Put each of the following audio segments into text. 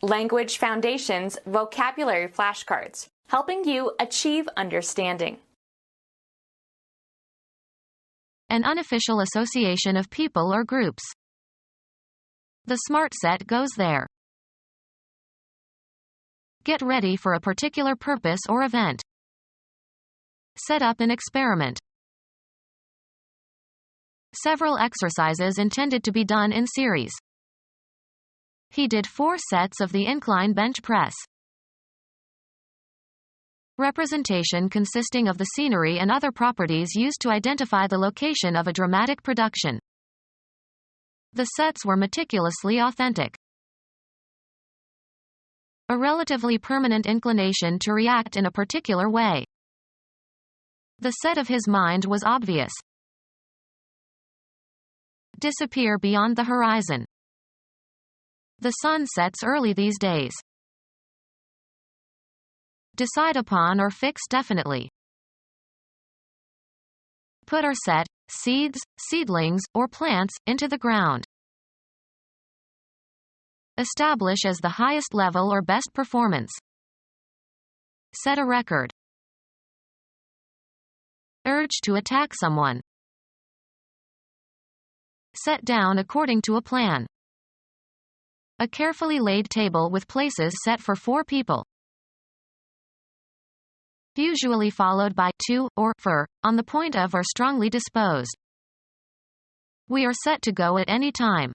Language Foundations Vocabulary Flashcards, helping you achieve understanding. An unofficial association of people or groups. The smart set goes there. Get ready for a particular purpose or event. Set up an experiment. Several exercises intended to be done in series. He did 4 sets of the incline bench press. Representation consisting of the scenery and other properties used to identify the location of a dramatic production. The sets were meticulously authentic. A relatively permanent inclination to react in a particular way. The set of his mind was obvious. Disappear beyond the horizon. The sun sets early these days. Decide upon or fix definitely. Put or set, seeds, seedlings, or plants, into the ground. Establish as the highest level or best performance. Set a record. Urge to attack someone. Set down according to a plan. A carefully laid table with places set for 4 people. Usually followed by to or for, on the point of or strongly disposed. We are set to go at any time.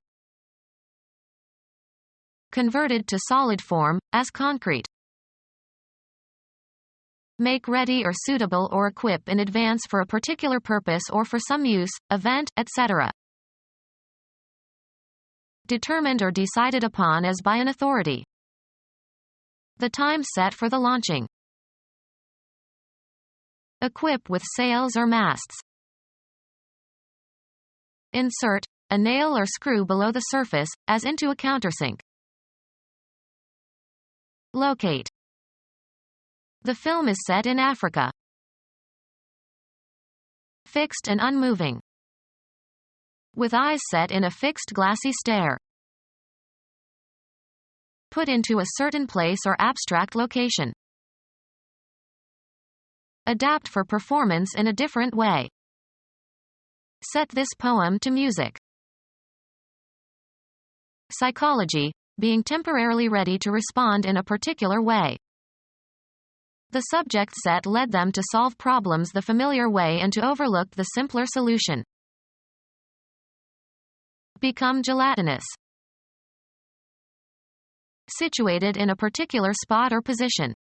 Converted to solid form, as concrete. Make ready or suitable or equip in advance for a particular purpose or for some use, event, etc. Determined or decided upon as by an authority. The time set for the launching. Equip with sails or masts. Insert a nail or screw below the surface, as into a countersink. Locate. The film is set in Africa. Fixed and unmoving. With eyes set in a fixed glassy stare. Put into a certain place or abstract location. Adapt for performance in a different way. Set this poem to music. Psychology, being temporarily ready to respond in a particular way. The subject set led them to solve problems the familiar way and to overlook the simpler solution. Become gelatinous. Situated in a particular spot or position.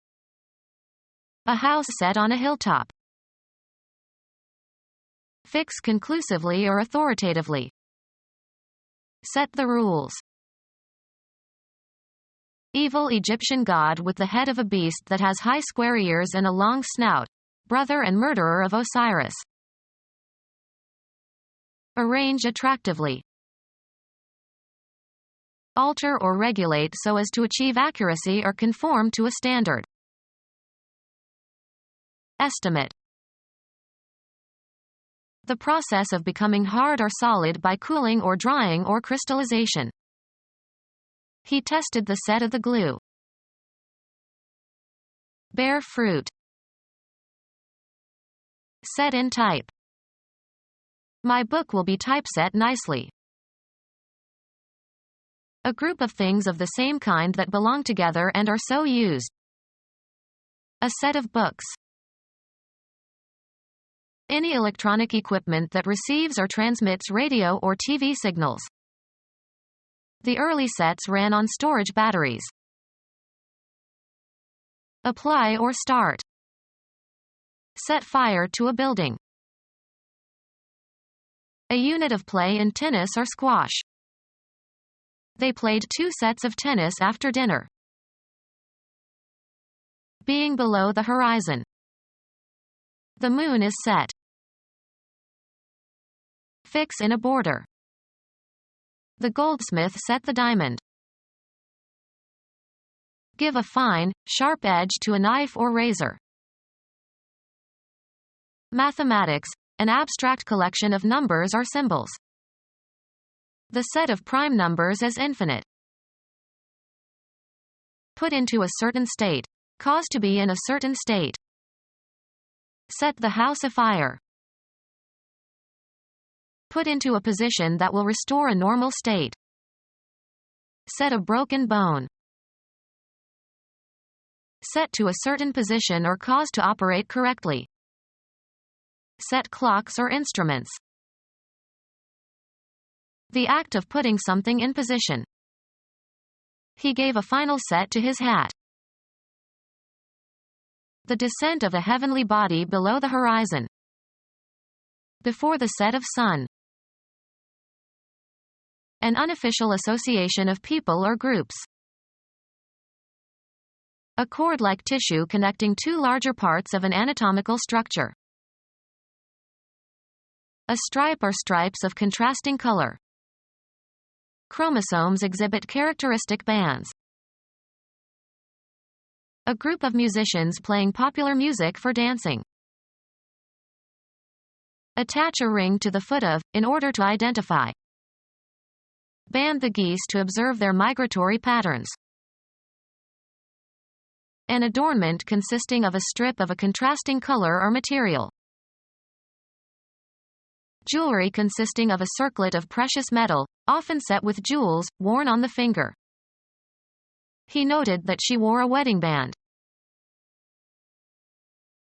A house set on a hilltop. Fix conclusively or authoritatively. Set the rules. Evil Egyptian god with the head of a beast that has high square ears and a long snout, brother and murderer of Osiris. Arrange attractively. Alter or regulate so as to achieve accuracy or conform to a standard. Estimate. The process of becoming hard or solid by cooling or drying or crystallization. He tested the set of the glue. Bear fruit. Set in type. My book will be typeset nicely. A group of things of the same kind that belong together and are so used. A set of books. Any electronic equipment that receives or transmits radio or TV signals. The early sets ran on storage batteries. Apply or start. Set fire to a building. A unit of play in tennis or squash. They played 2 sets of tennis after dinner. Being below the horizon. The moon is set. Fix in a border. The goldsmith set the diamond. Give a fine, sharp edge to a knife or razor. Mathematics, an abstract collection of numbers or symbols. The set of prime numbers is infinite. put into a certain state, cause to be in a certain state. Set the house afire. Put into a position that will restore a normal state. Set a broken bone. Set to a certain position or cause to operate correctly. Set clocks or instruments. The act of putting something in position. He gave a final set to his hat. The descent of a heavenly body below the horizon. Before the set of sun. An unofficial association of people or groups. A cord-like tissue connecting two larger parts of an anatomical structure. A stripe or stripes of contrasting color. Chromosomes exhibit characteristic bands. A group of musicians playing popular music for dancing. Attach a ring to the foot of, in order to identify. Band the geese to observe their migratory patterns. An adornment consisting of a strip of a contrasting color or material. Jewelry consisting of a circlet of precious metal, often set with jewels, worn on the finger. He noted that she wore a wedding band.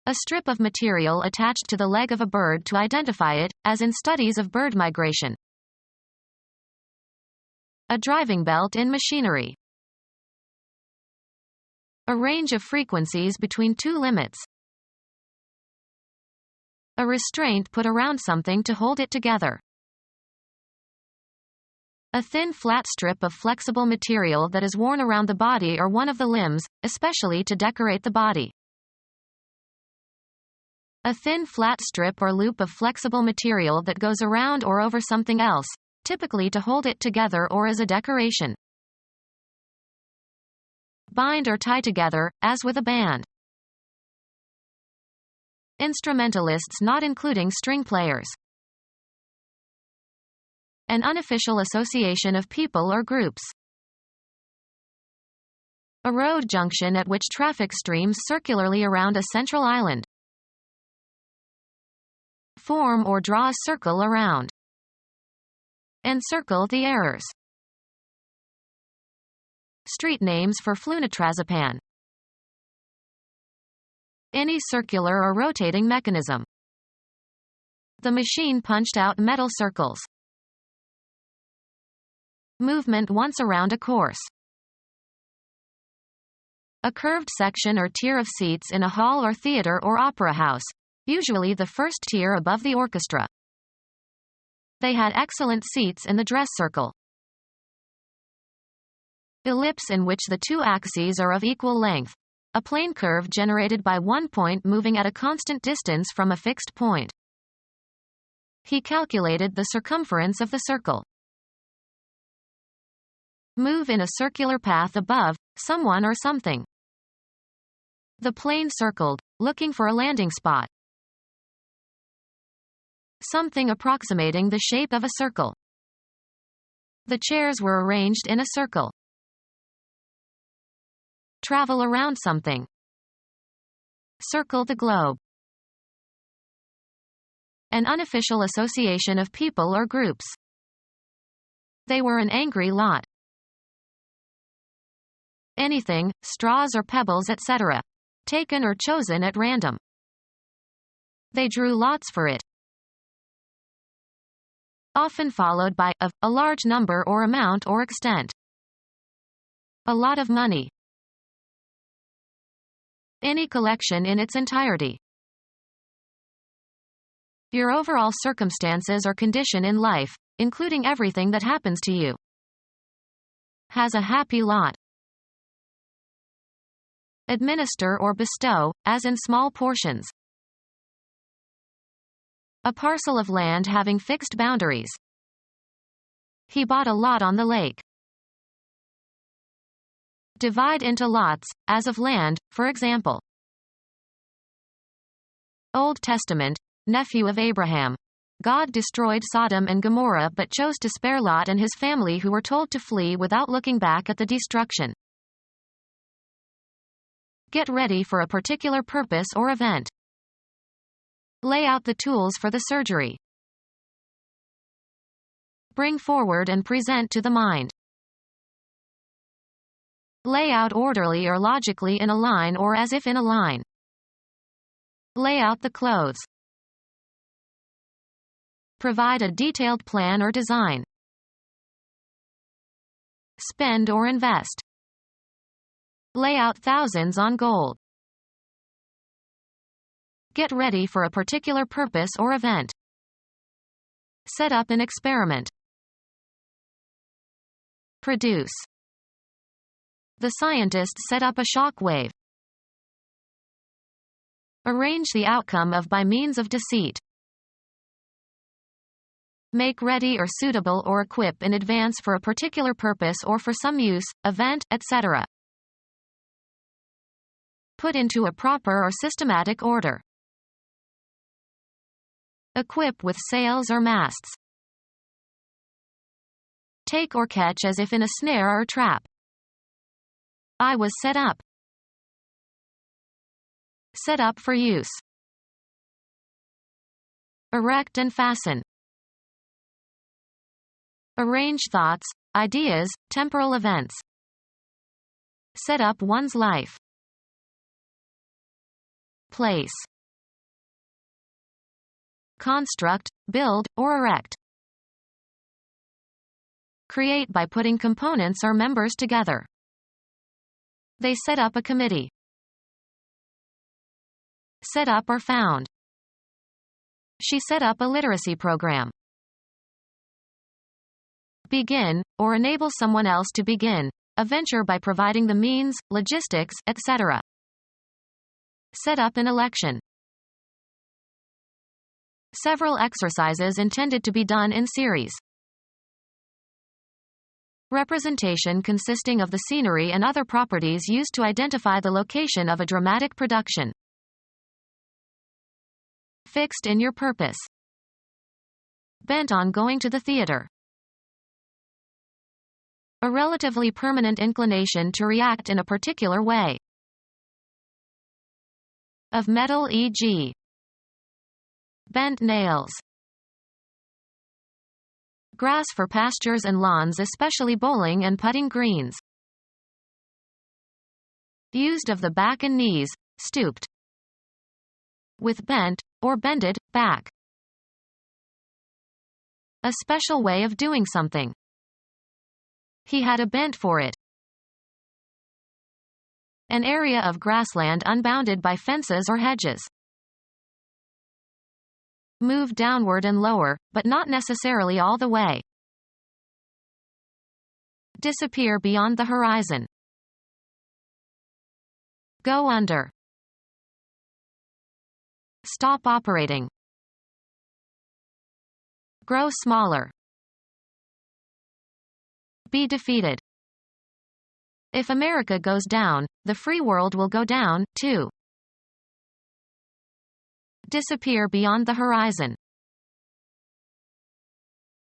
A strip of material attached to the leg of a bird to identify it, as in studies of bird migration. A driving belt in machinery. A range of frequencies between two limits. A restraint put around something to hold it together. A thin flat strip of flexible material that is worn around the body or one of the limbs, especially to decorate the body. A thin flat strip or loop of flexible material that goes around or over something else, typically to hold it together or as a decoration. Bind or tie together, as with a band. Instrumentalists not including string players. An unofficial association of people or groups. A road junction at which traffic streams circularly around a central island. Form or draw a circle around. Encircle the errors. Street names for flunitrazepam. Any circular or rotating mechanism. The machine punched out metal circles. Movement once around a course. A curved section or tier of seats in a hall or theater or opera house, usually the first tier above the orchestra. They had excellent seats in the dress circle. Ellipse in which the two axes are of equal length. A plane curve generated by one point moving at a constant distance from a fixed point. He calculated the circumference of the circle. Move in a circular path above someone or something. The plane circled, looking for a landing spot. Something approximating the shape of a circle. The chairs were arranged in a circle. Travel around something. Circle the globe. An unofficial association of people or groups. They were an angry lot. Anything, straws or pebbles, etc. Taken or chosen at random. They drew lots for it. Often followed by of, a large number or amount or extent. A lot of money. Any collection in its entirety. Your overall circumstances or condition in life, including everything that happens to you. Has a happy lot. Administer or bestow, as in small portions. A parcel of land having fixed boundaries. He bought a lot on the lake. Divide into lots, as of land, for example. Old Testament, nephew of Abraham. God destroyed Sodom and Gomorrah but chose to spare Lot and his family who were told to flee without looking back at the destruction. Get ready for a particular purpose or event. Lay out the tools for the surgery. Bring forward and present to the mind. Lay out orderly or logically in a line or as if in a line. Lay out the clothes. Provide a detailed plan or design. Spend or invest. Lay out thousands on gold. Get ready for a particular purpose or event. Set up an experiment. Produce. The scientists set up a shock wave. Arrange the outcome of by means of deceit. Make ready or suitable or equip in advance for a particular purpose or for some use, event, etc. Put into a proper or systematic order. Equip with sails or masts. Take or catch as if in a snare or trap. I was set up. Set up for use. Erect and fasten. Arrange thoughts, ideas, temporal events. Set up one's life. Place. Construct, build, or erect. Create by putting components or members together. They set up a committee. Set up or found. She set up a literacy program. Begin, or enable someone else to begin, a venture by providing the means, logistics, etc. Set up an election. Several exercises intended to be done in series. Representation consisting of the scenery and other properties used to identify the location of a dramatic production. Fixed in your purpose. Bent on going to the theater. A relatively permanent inclination to react in a particular way. Of metal, e.g. bent nails. Grass for pastures and lawns, especially bowling and putting greens. Used of the back and knees, stooped. With bent, or bended, back. A special way of doing something. He had a bent for it. An area of grassland unbounded by fences or hedges. Move downward and lower, but not necessarily all the way. Disappear beyond the horizon. Go under. Stop operating. Grow smaller. Be defeated. If America goes down, the free world will go down, too. Disappear beyond the horizon.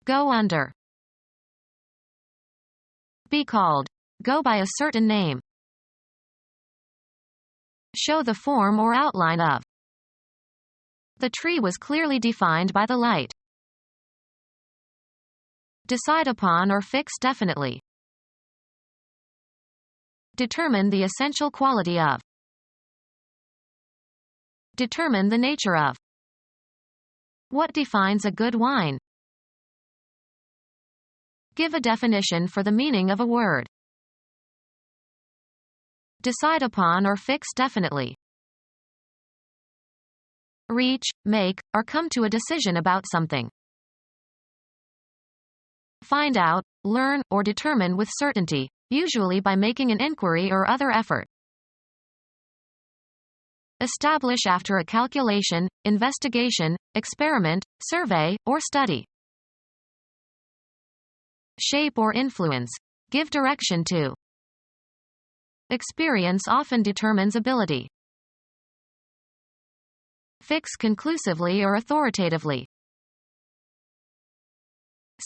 Go under. Be called. Go by a certain name. Show the form or outline of. The tree was clearly defined by the light. Decide upon or fix definitely. Determine the essential quality of. Determine the nature of. What defines a good wine? Give a definition for the meaning of a word. Decide upon or fix definitely. Reach, make, or come to a decision about something. Find out, learn, or determine with certainty, usually by making an inquiry or other effort. Establish after a calculation, investigation, experiment, survey, or study. Shape or influence. Give direction to. Experience often determines ability. Fix conclusively or authoritatively.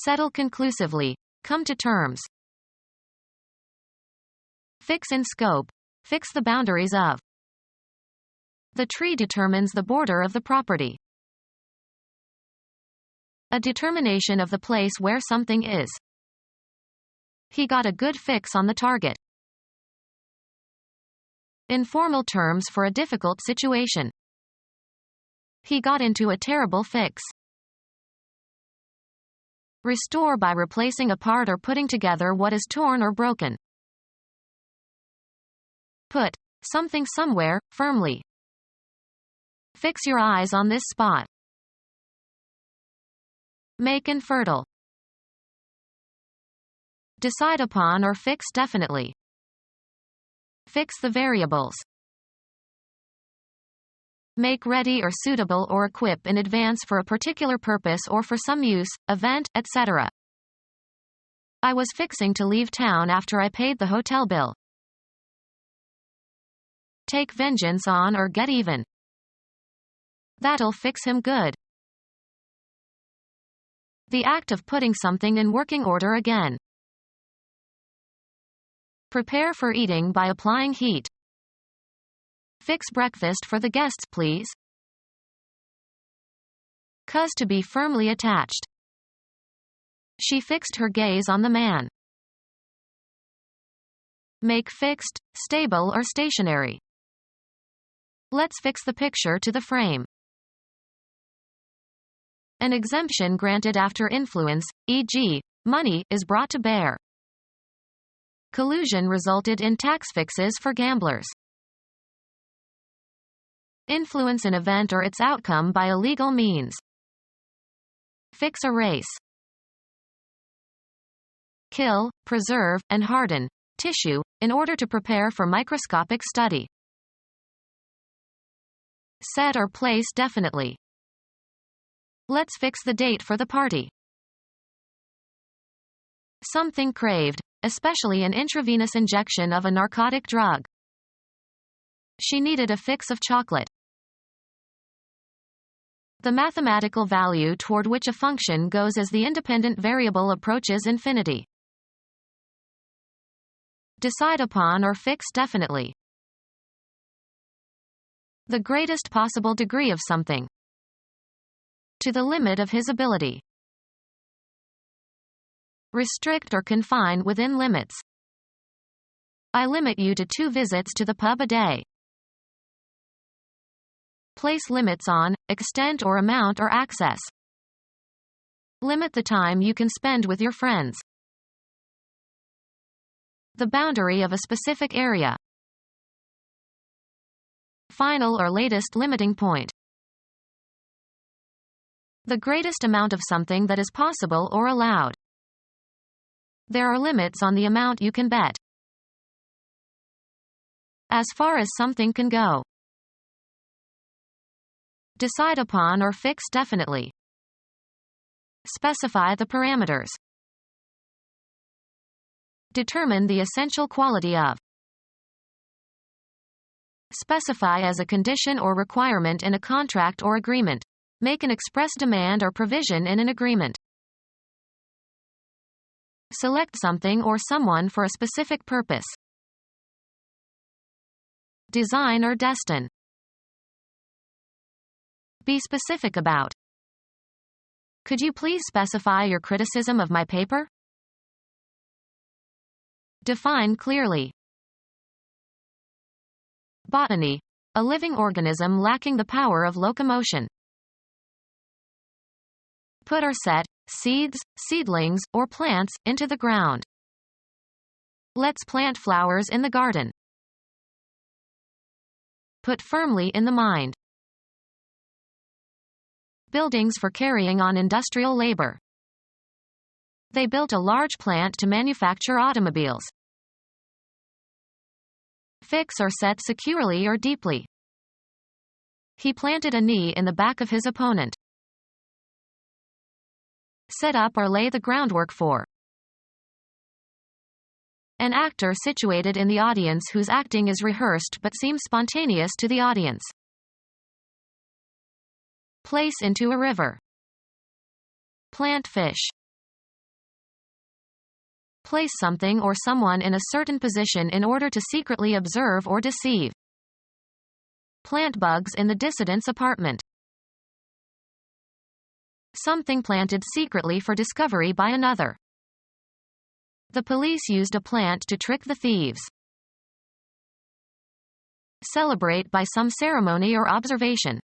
Settle conclusively. Come to terms. Fix in scope. Fix the boundaries of. The tree determines the border of the property. A determination of the place where something is. He got a good fix on the target. Informal terms for a difficult situation. He got into a terrible fix. Restore by replacing a part or putting together what is torn or broken. Put something somewhere, firmly. Fix your eyes on this spot. Make infertile. Decide upon or fix definitely. Fix the variables. Make ready or suitable or equip in advance for a particular purpose or for some use, event, etc. I was fixing to leave town after I paid the hotel bill. Take vengeance on or get even. That'll fix him good. The act of putting something in working order again. Prepare for eating by applying heat. Fix breakfast for the guests, please. Cause to be firmly attached. She fixed her gaze on the man. Make fixed, stable or stationary. Let's fix the picture to the frame. An exemption granted after influence, e.g., money, is brought to bear. Collusion resulted in tax fixes for gamblers. Influence an event or its outcome by illegal means. Fix a race. Kill, preserve, and harden tissue in order to prepare for microscopic study. Set or place definitely. Let's fix the date for the party. Something craved, especially an intravenous injection of a narcotic drug. She needed a fix of chocolate. The mathematical value toward which a function goes as the independent variable approaches infinity. Decide upon or fix definitely. The greatest possible degree of something. To the limit of his ability. Restrict or confine within limits. I limit you to 2 visits to the pub a day. Place limits on, extent or amount or access. Limit the time you can spend with your friends. The boundary of a specific area. Final or latest limiting point. The greatest amount of something that is possible or allowed. There are limits on the amount you can bet. As far as something can go. Decide upon or fix definitely. Specify the parameters. Determine the essential quality of. Specify as a condition or requirement in a contract or agreement. Make an express demand or provision in an agreement. Select something or someone for a specific purpose. Design or destine. Be specific about. Could you please specify your criticism of my paper? Define clearly. Botany. A living organism lacking the power of locomotion. Put or set, seeds, seedlings, or plants, into the ground. Let's plant flowers in the garden. Put firmly in the mind. Buildings for carrying on industrial labor. They built a large plant to manufacture automobiles. Fix or set securely or deeply. He planted a knee in the back of his opponent. Set up or lay the groundwork for. An actor situated in the audience whose acting is rehearsed but seems spontaneous to the audience. Place into a river. Plant fish. Place something or someone in a certain position in order to secretly observe or deceive. Plant bugs in the dissident's apartment. Something planted secretly for discovery by another. The police used a plant to trick the thieves. Celebrate by some ceremony or observation.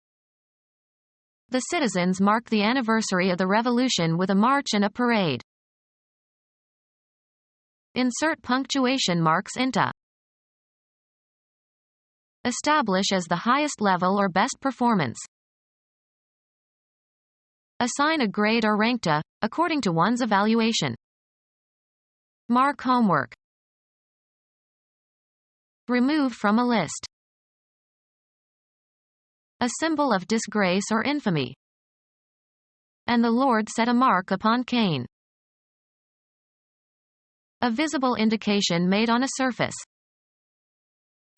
The citizens mark the anniversary of the revolution with a march and a parade. Insert punctuation marks into. Establish as the highest level or best performance. Assign a grade or rank to, according to one's evaluation. Mark homework. Remove from a list. A symbol of disgrace or infamy. And the Lord set a mark upon Cain. A visible indication made on a surface.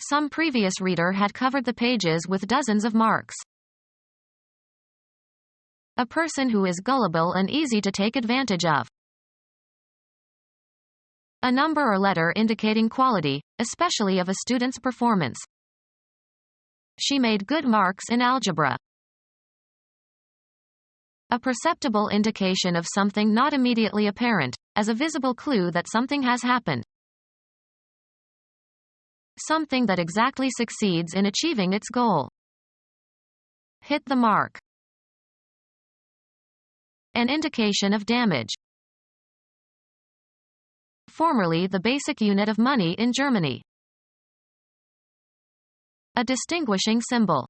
Some previous reader had covered the pages with dozens of marks. A person who is gullible and easy to take advantage of. A number or letter indicating quality, especially of a student's performance. She made good marks in algebra. A perceptible indication of something not immediately apparent, as a visible clue that something has happened. Something that exactly succeeds in achieving its goal. Hit the mark. An indication of damage. Formerly the basic unit of money in Germany. A distinguishing symbol.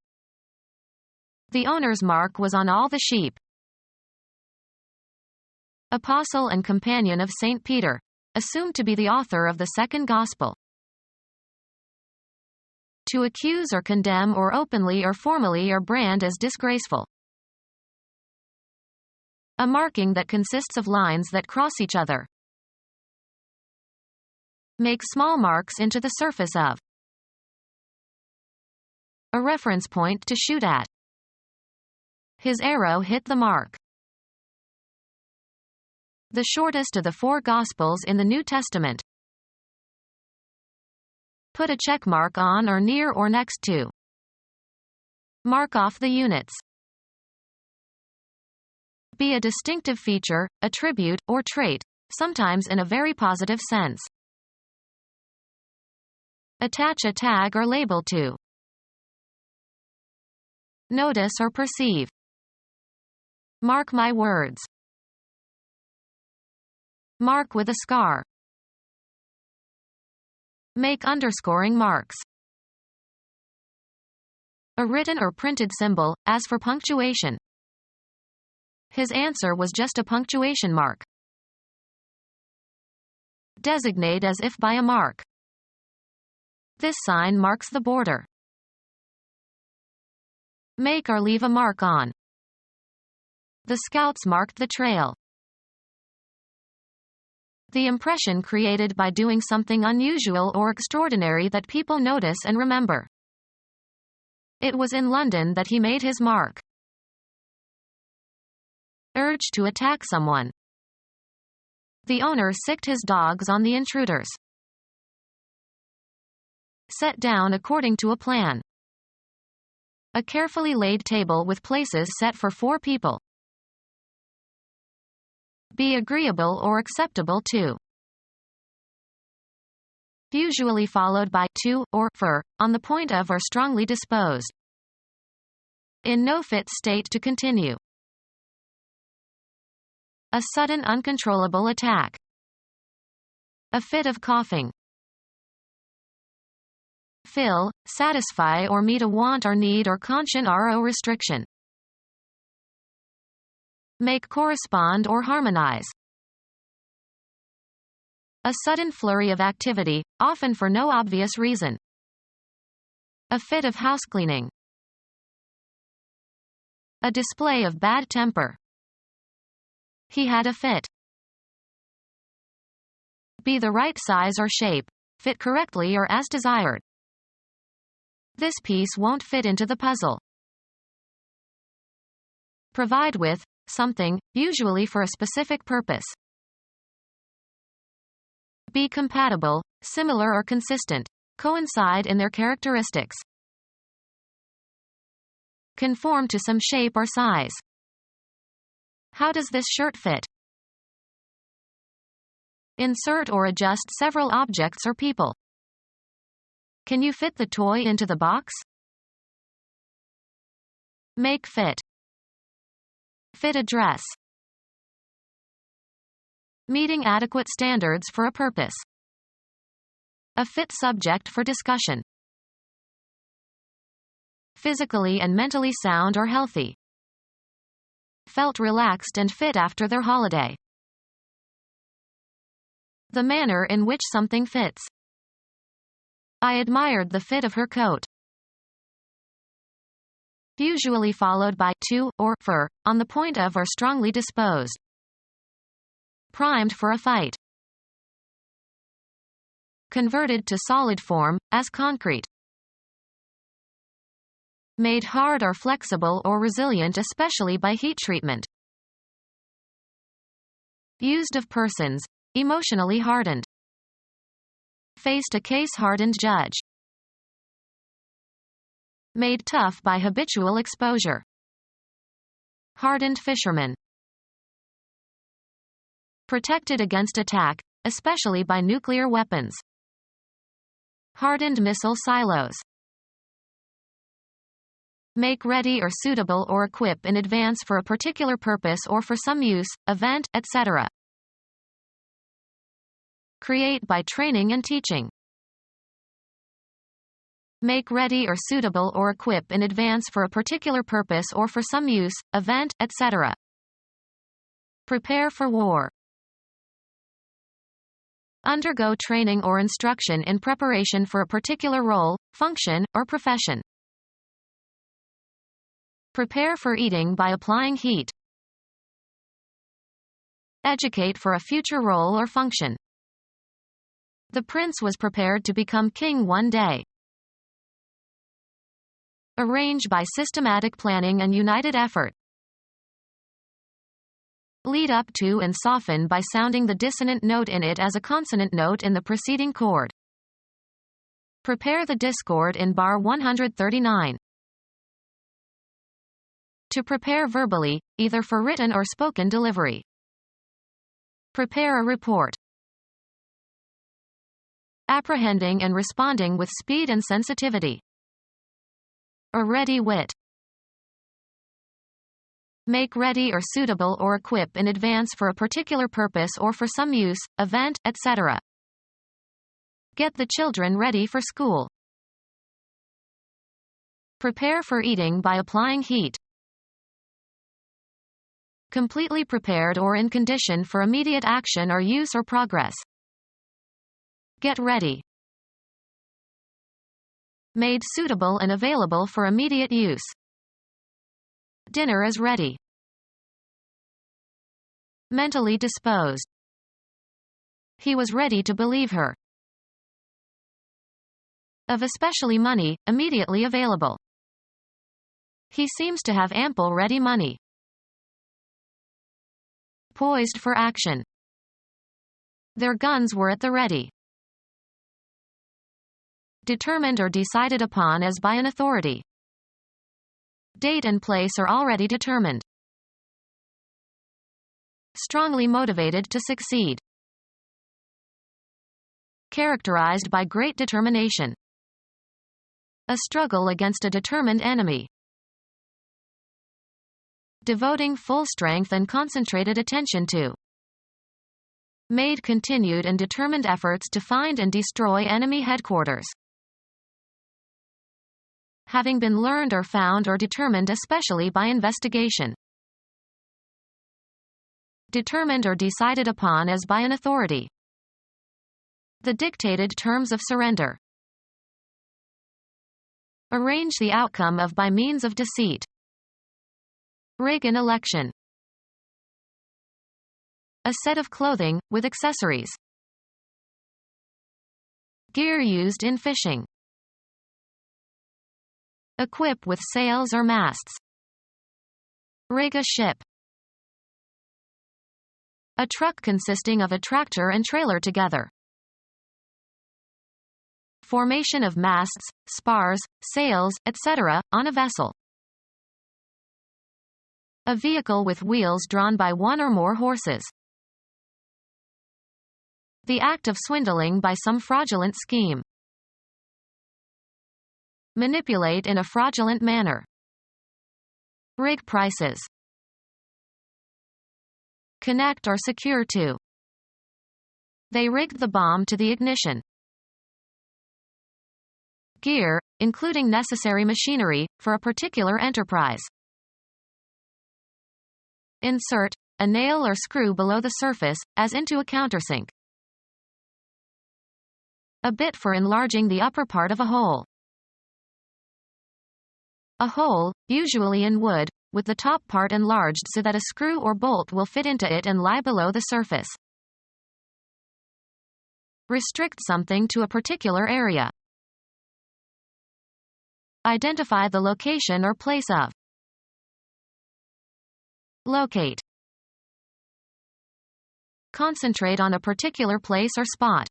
The owner's mark was on all the sheep. Apostle and companion of St. Peter, assumed to be the author of the second gospel. To accuse or condemn or openly or formally or brand as disgraceful. A marking that consists of lines that cross each other. Make small marks into the surface of. A reference point to shoot at. His arrow hit the mark. The shortest of the four Gospels in the New Testament. Put a check mark on or near or next to. Mark off the units. Be a distinctive feature, attribute, or trait, sometimes in a very positive sense. Attach a tag or label to. Notice or perceive. Mark my words. Mark with a scar. Make underscoring marks. A written or printed symbol, as for punctuation. His answer was just a punctuation mark. Designate as if by a mark. This sign marks the border. Make or leave a mark on. The scouts marked the trail. The impression created by doing something unusual or extraordinary that people notice and remember. It was in London that he made his mark. Urge to attack someone. The owner sicked his dogs on the intruders. Set down according to a plan. A carefully laid table with places set for 4 people. Be agreeable or acceptable to. Usually followed by to or for, on the point of or strongly disposed. In no fit state to continue. A sudden uncontrollable attack. A fit of coughing. Fill, satisfy or meet a want or need or conscient ro restriction. Make correspond or harmonize. A sudden flurry of activity, often for no obvious reason. A fit of housecleaning. A display of bad temper. He had a fit. Be the right size or shape, fit correctly or as desired. This piece won't fit into the puzzle. Provide with something, usually for a specific purpose. Be compatible, similar or consistent, coincide in their characteristics. Conform to some shape or size. How does this shirt fit? Insert or adjust several objects or people. Can you fit the toy into the box? Make fit. Fit a dress. Meeting adequate standards for a purpose. A fit subject for discussion. Physically and mentally sound or healthy. Felt relaxed and fit after their holiday. The manner in which something fits. I admired the fit of her coat. Usually followed by to, or for, on the point of or strongly disposed. Primed for a fight. Converted to solid form, as concrete. Made hard or flexible or resilient especially by heat treatment. Used of persons, emotionally hardened. Faced a case-hardened judge. Made tough by habitual exposure. Hardened fisherman. Protected against attack, especially by nuclear weapons. Hardened missile silos. Make ready or suitable or equip in advance for a particular purpose or for some use, event, etc. Create by training and teaching. Make ready or suitable or equip in advance for a particular purpose or for some use, event, etc. Prepare for war. Undergo training or instruction in preparation for a particular role, function, or profession. Prepare for eating by applying heat. Educate for a future role or function. The prince was prepared to become king one day. Arrange by systematic planning and united effort. Lead up to and soften by sounding the dissonant note in it as a consonant note in the preceding chord. Prepare the discord in bar 139. To prepare verbally, either for written or spoken delivery. Prepare a report. Apprehending and responding with speed and sensitivity. A ready wit. Make ready or suitable or equip in advance for a particular purpose or for some use, event, etc. Get the children ready for school. Prepare for eating by applying heat. Completely prepared or in condition for immediate action or use or progress. Get ready. Made suitable and available for immediate use. Dinner is ready. Mentally disposed. He was ready to believe her. Of especially money, immediately available. He seems to have ample ready money. Poised for action. Their guns were at the ready. Determined or decided upon as by an authority. Date and place are already determined. Strongly motivated to succeed. Characterized by great determination. A struggle against a determined enemy. Devoting full strength and concentrated attention to. Made continued and determined efforts to find and destroy enemy headquarters. Having been learned or found or determined especially by investigation. Determined or decided upon as by an authority. The dictated terms of surrender. Arrange the outcome of by means of deceit. Rig an election. A set of clothing, with accessories. Gear used in fishing. Equip with sails or masts. Rig a ship. A truck consisting of a tractor and trailer together. Formation of masts, spars, sails, etc., on a vessel. A vehicle with wheels drawn by one or more horses. The act of swindling by some fraudulent scheme. Manipulate in a fraudulent manner. Rig prices. Connect or secure to. They rigged the bomb to the ignition. Gear, including necessary machinery, for a particular enterprise. Insert, a nail or screw below the surface, as into a countersink. A bit for enlarging the upper part of a hole. A hole, usually in wood, with the top part enlarged so that a screw or bolt will fit into it and lie below the surface. Restrict something to a particular area. Identify the location or place of. Locate. Concentrate on a particular place or spot.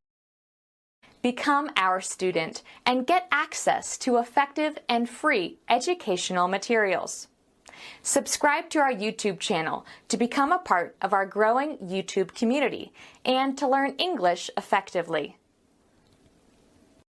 Become our student and get access to effective and free educational materials. Subscribe to our YouTube channel to become a part of our growing YouTube community and to learn English effectively.